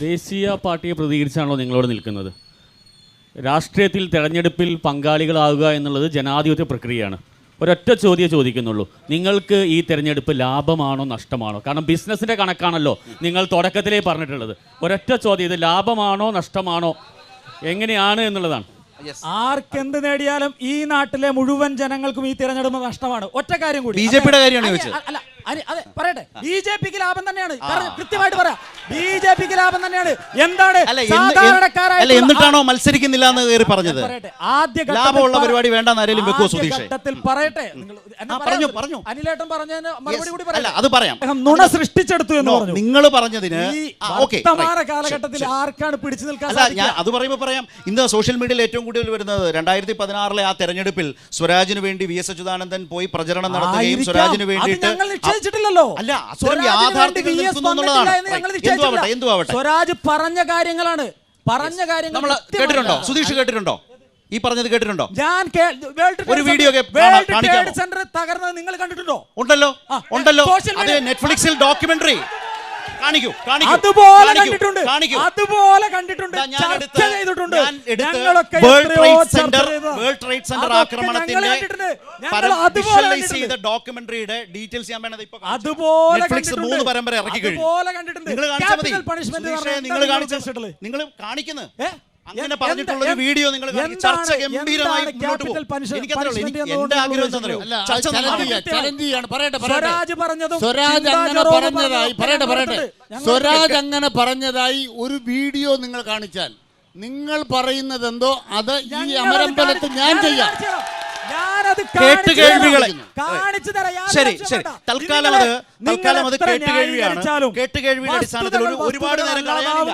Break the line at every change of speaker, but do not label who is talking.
ദേശീയ പാർട്ടിയെ പ്രതികരിച്ചാണല്ലോ നിങ്ങളോട് നിൽക്കുന്നത്. രാഷ്ട്രീയത്തിൽ തെരഞ്ഞെടുപ്പിൽ പങ്കാളികളാവുക എന്നുള്ളത് ജനാധിപത്യ പ്രക്രിയയാണ്. ഒരൊറ്റ ചോദ്യം ചോദിക്കുന്നുള്ളൂ, നിങ്ങൾക്ക് ഈ തെരഞ്ഞെടുപ്പ് ലാഭമാണോ നഷ്ടമാണോ? കാരണം ബിസിനസ്സിൻ്റെ കണക്കാണല്ലോ നിങ്ങൾ തുടക്കത്തിലേ പറഞ്ഞിട്ടുള്ളത്. ഒരൊറ്റ ചോദ്യം, ഇത് ലാഭമാണോ നഷ്ടമാണോ എങ്ങനെയാണ് എന്നുള്ളതാണ്.
ആർക്കെന്ത് നേടിയാലും ഈ നാട്ടിലെ മുഴുവൻ ജനങ്ങൾക്കും ഈ തിരഞ്ഞെടുപ്പ് നഷ്ടമാണ്. ഒറ്റ കാര്യം കൂടി,
ബിജെപിയുടെ കാര്യമാണ് ചോദിച്ചത്.
അതെ പറയട്ടെ, ബിജെപിക്ക് ലാഭം തന്നെയാണ്. കൃത്യമായിട്ട് പറയാം, ബിജെപിക്ക് ലാഭം തന്നെയാണ്. എന്താണ്
എന്നിട്ടാണോ മത്സരിക്കുന്നില്ല എന്ന് കയറി പറഞ്ഞത്?
ആദ്യ
ലാഭമുള്ള പരിപാടി വേണ്ടെന്ന് ആരെങ്കിലും വെക്കുമോ സുധീഷ്?
പറയട്ടെ,
പറഞ്ഞു
അനിലേട്ടൻ പറഞ്ഞതിന് മറുപടി കൂടി പറയാം.
അത് പറയാം.
നുണ സൃഷ്ടിച്ചെടുത്തു എന്ന് പറഞ്ഞു.
നിങ്ങൾ പറഞ്ഞതിന്
വർത്തമാന കാലഘട്ടത്തിൽ ആർക്കാണ് പിടിച്ചു നിൽക്കാൻ സാധിക്കുക?
അത് പറയുമ്പോൾ പറയാം. ഇന്ന് സോഷ്യൽ മീഡിയയിൽ ഏറ്റവും കൂടുതൽ വരുന്നത് 2016 ആ തെരഞ്ഞെടുപ്പിൽ സ്വരാജിന് വേണ്ടി VS അച്യുതാനന്ദൻ പോയി പ്രചരണം നടത്തുകയും സ്വരാജിന് വേണ്ടിയിട്ട്
സ്വരാജ് പറഞ്ഞ കാര്യങ്ങളാണ്. നമ്മൾ
കേട്ടിട്ടുണ്ടോ? സുധീഷ് കേട്ടിട്ടുണ്ടോ? ഈ പറഞ്ഞത് കേട്ടിട്ടുണ്ടോ?
ഞാൻ
ഒരു വീഡിയോ
സെന്റർ തകർന്നത് നിങ്ങൾ കണ്ടിട്ടുണ്ടോ?
ഉണ്ടല്ലോ. അത് നെറ്റ്ഫ്ലിക്സിൽ ഡോക്യുമെന്ററി
അതുപോലെ കണ്ടിട്ടുണ്ട്. ചർച്ച ചെയ്തിട്ടുണ്ട്.
വേൾഡ് ട്രേഡ് സെന്റർ ആക്രമണത്തിന്റെ ഡോക്യുമെന്ററിയുടെ ഡീറ്റെയിൽസ് ഞാൻ വേണത് ഇപ്പൊ നെറ്റ്ഫ്ലിക്സ് 3 പരമ്പര ഇറക്കി കഴിഞ്ഞു. നിങ്ങൾ കാണിക്കുന്നത് അങ്ങനെ പറഞ്ഞിട്ടുള്ള ഒരു വീഡിയോ നിങ്ങൾ ചർച്ച ഗംഭീരമായി മുന്നോട്ട് പോകും. എന്റെ ആഗ്രഹം
സ്വരാജ് അങ്ങനെ പറഞ്ഞതായി ഒരു വീഡിയോ നിങ്ങൾ കാണിച്ചാൽ നിങ്ങൾ പറയുന്നത് എന്തോ അത് ഈ അമരമ്പലത്ത് ഞാൻ ചെയ്യാം.
ശരി, തൽക്കാലം അത് കേട്ടുകേൾവിയാണ്. കേട്ടുകേൾവിയുടെ അടിസ്ഥാനത്തിൽ ഒരുപാട് നേരം കളയാനില്ല.